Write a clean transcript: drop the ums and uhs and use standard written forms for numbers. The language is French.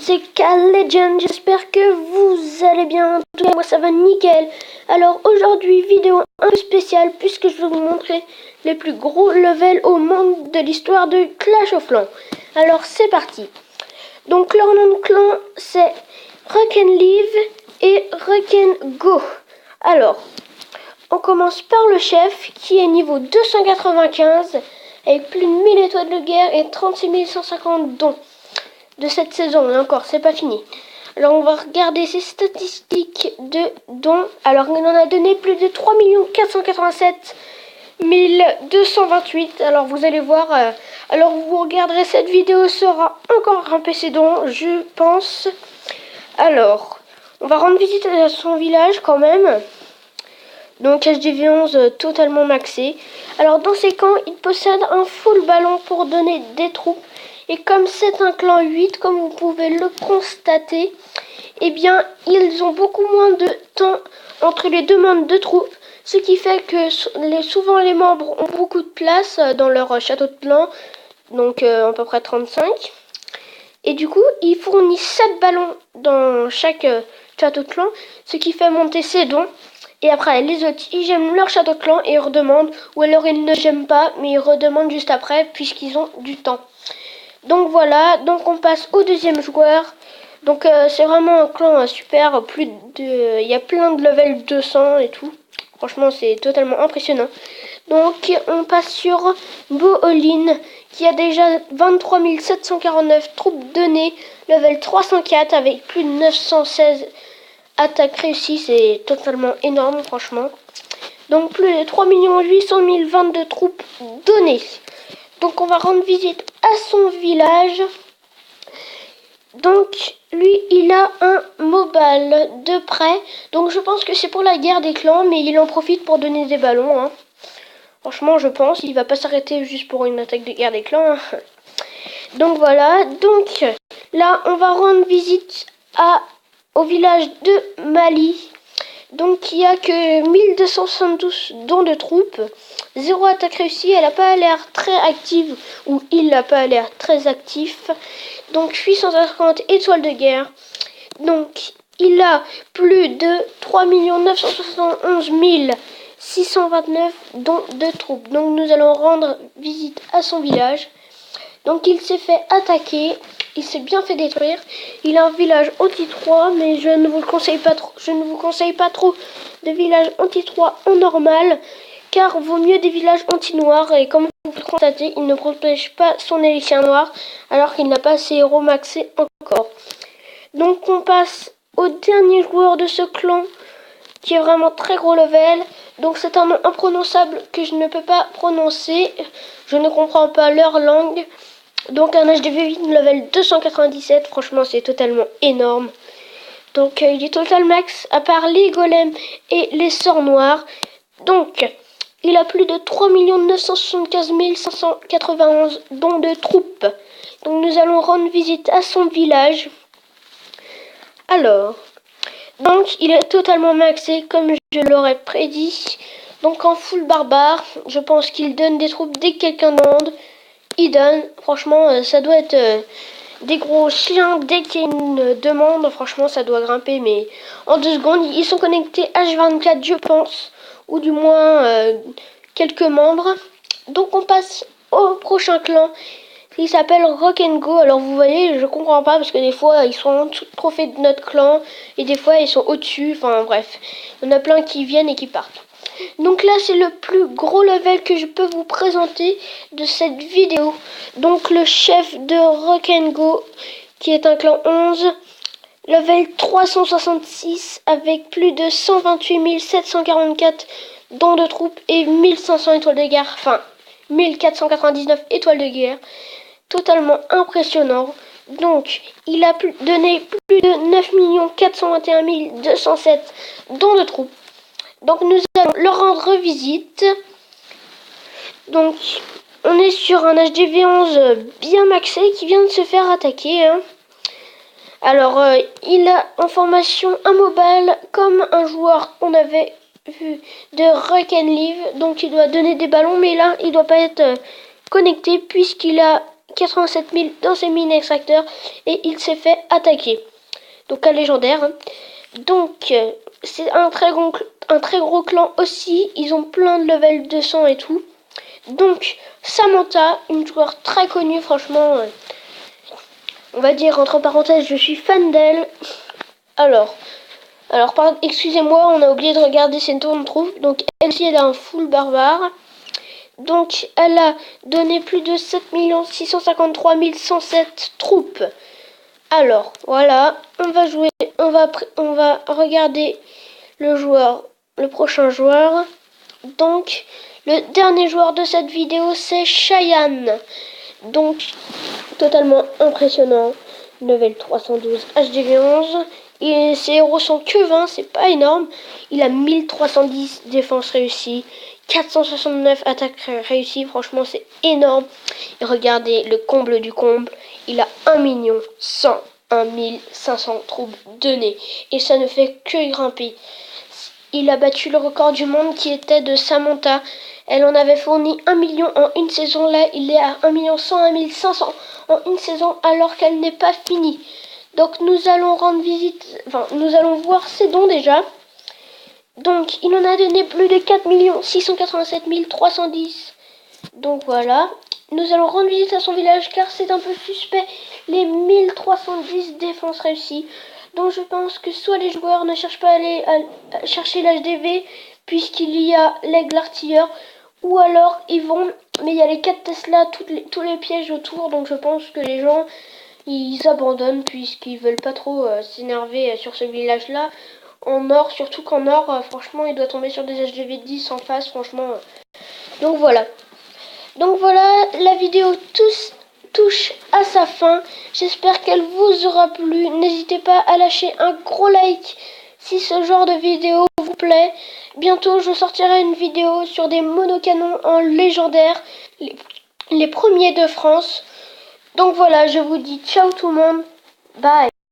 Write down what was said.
c'est Cal Legend, j'espère que vous allez bien. En tout cas, moi ça va nickel. Alors aujourd'hui, vidéo un peu spéciale puisque je vais vous montrer les plus gros levels au monde de l'histoire de Clash of Clans. Alors c'est parti. Donc leur nom de clan c'est Rock'n'Live et Rock'n'Go. Alors, on commence par le chef qui est niveau 295 avec plus de 1000 étoiles de guerre et 36 150 dons de cette saison. Et encore, c'est pas fini. Alors on va regarder ses statistiques de dons. Alors il en a donné plus de 3 487 228. Alors vous allez voir, alors vous regarderez cette vidéo, sera encore grimpé ses dons, je pense. Alors, on va rendre visite à son village quand même. Donc HDV11 totalement maxé. Alors dans ces camps, il possède un full ballon pour donner des troupes. Et comme c'est un clan 8, comme vous pouvez le constater, eh bien ils ont beaucoup moins de temps entre les demandes de troupes. Ce qui fait que souvent les membres ont beaucoup de place dans leur château de clan. Donc à peu près 35. Et du coup, ils fournissent 7 ballons dans chaque château de clan. Ce qui fait monter ses dons. Et après, les autres, ils gèment leur château de clan et ils redemandent. Ou alors ils ne gèment pas, mais ils redemandent juste après, puisqu'ils ont du temps. Donc voilà, donc on passe au deuxième joueur. Donc c'est vraiment un clan super. Il y a plein de level 200 et tout. Franchement, c'est totalement impressionnant. Donc on passe sur Boolin, qui a déjà 23 749 troupes données. Level 304 avec plus de 916 attaques réussies, c'est totalement énorme franchement. Donc plus de 3 800 022 troupes données. Donc on va rendre visite à son village. Donc lui il a un mobile de près. Donc je pense que c'est pour la guerre des clans, mais il en profite pour donner des ballons. Hein. Franchement je pense, il va pas s'arrêter juste pour une attaque de guerre des clans. Hein. Donc voilà, donc là on va rendre visite au village de Mali. Donc il n'y a que 1272 dons de troupes, 0 attaque réussie, elle n'a pas l'air très active, ou il n'a pas l'air très actif. Donc 850 étoiles de guerre. Donc il a plus de 3 971 629 dons de troupes. Donc nous allons rendre visite à son village. Donc il s'est fait attaquer. Il s'est bien fait détruire. Il a un village anti-3, mais je ne vous le conseille pas trop. Je ne vous conseille pas trop de villages anti-3 en normal, car vaut mieux des villages anti-noirs. Et comme vous pouvez le constater, il ne protège pas son élixir noir, alors qu'il n'a pas ses héros maxés encore. Donc on passe au dernier joueur de ce clan, qui est vraiment très gros level. Donc c'est un nom imprononçable que je ne peux pas prononcer. Je ne comprends pas leur langue. Donc un HDV8 level 297, franchement c'est totalement énorme. Donc il est total max à part les golems et les sorts noirs. Donc il a plus de 3 975 591 dons de troupes. Donc nous allons rendre visite à son village. Alors, donc il est totalement maxé comme je l'aurais prédit. Donc en full barbare, je pense qu'il donne des troupes dès que quelqu'un demande. Il donne, franchement ça doit être des gros chiens dès qu'il y a une demande, franchement ça doit grimper, mais en 2 secondes ils sont connectés H24 je pense, ou du moins quelques membres. Donc on passe au prochain clan, il s'appelle Rock'n'Go. Alors vous voyez, je comprends pas parce que des fois ils sont en dessous de trophée de notre clan et des fois ils sont au-dessus, enfin bref, il y en a plein qui viennent et qui partent. Donc là c'est le plus gros level que je peux vous présenter de cette vidéo. Donc le chef de Rock'n'Go, qui est un clan 11, level 366 avec plus de 128 744 dons de troupes et 1500 étoiles de guerre, enfin 1499 étoiles de guerre, totalement impressionnant. Donc il a donné plus de 9 421 207 dons de troupes. Donc nous allons leur rendre visite. Donc on est sur un HDV11 bien maxé qui vient de se faire attaquer. Hein. Alors il a en formation un mobile comme un joueur qu'on avait vu de Rock'n'Live. Donc il doit donner des ballons, mais là il doit pas être connecté puisqu'il a 87 000 dans ses mines extracteurs et il s'est fait attaquer. Donc un légendaire. Hein. Donc c'est un très gros clan aussi. Ils ont plein de level 200 et tout. Donc Samantha, une joueur très connue, franchement. On va dire entre parenthèses, je suis fan d'elle. Alors excusez-moi, on a oublié de regarder ses tours de troupe. Donc elle aussi, elle a un full barbare. Donc elle a donné plus de 7 653 107 troupes. Alors voilà, on va jouer, on va regarder le prochain joueur. Donc le dernier joueur de cette vidéo, c'est Cheyenne. Donc totalement impressionnant, level 312 HDV11. Et ses héros sont que 20, c'est pas énorme. Il a 1310 défense réussie, 469 attaques réussies, franchement c'est énorme. Et regardez le comble du comble, il a 1 101 500 troupes données. Et ça ne fait que grimper. Il a battu le record du monde qui était de Samantha. Elle en avait fourni 1 million en une saison. Là, il est à 1 101 500 en une saison alors qu'elle n'est pas finie. Donc nous allons rendre visite, nous allons voir ses dons déjà. Donc il en a donné plus de 4 687 310. Donc voilà. Nous allons rendre visite à son village car c'est un peu suspect. Les 1310 défenses réussies. Donc je pense que soit les joueurs ne cherchent pas à aller chercher l'HDV puisqu'il y a l'aigle artilleur. Ou alors ils vont, mais il y a les 4 Tesla, tous les pièges autour. Donc je pense que les gens, ils abandonnent puisqu'ils veulent pas trop s'énerver sur ce village là. En or, surtout qu'en or, franchement il doit tomber sur des HDV 10 en face, franchement. Donc voilà, la vidéo touche à sa fin. J'espère qu'elle vous aura plu. N'hésitez pas à lâcher un gros like si ce genre de vidéo vous plaît. Bientôt je sortirai une vidéo sur des monocanons en légendaire, les premiers de France. Donc voilà, je vous dis ciao tout le monde, bye.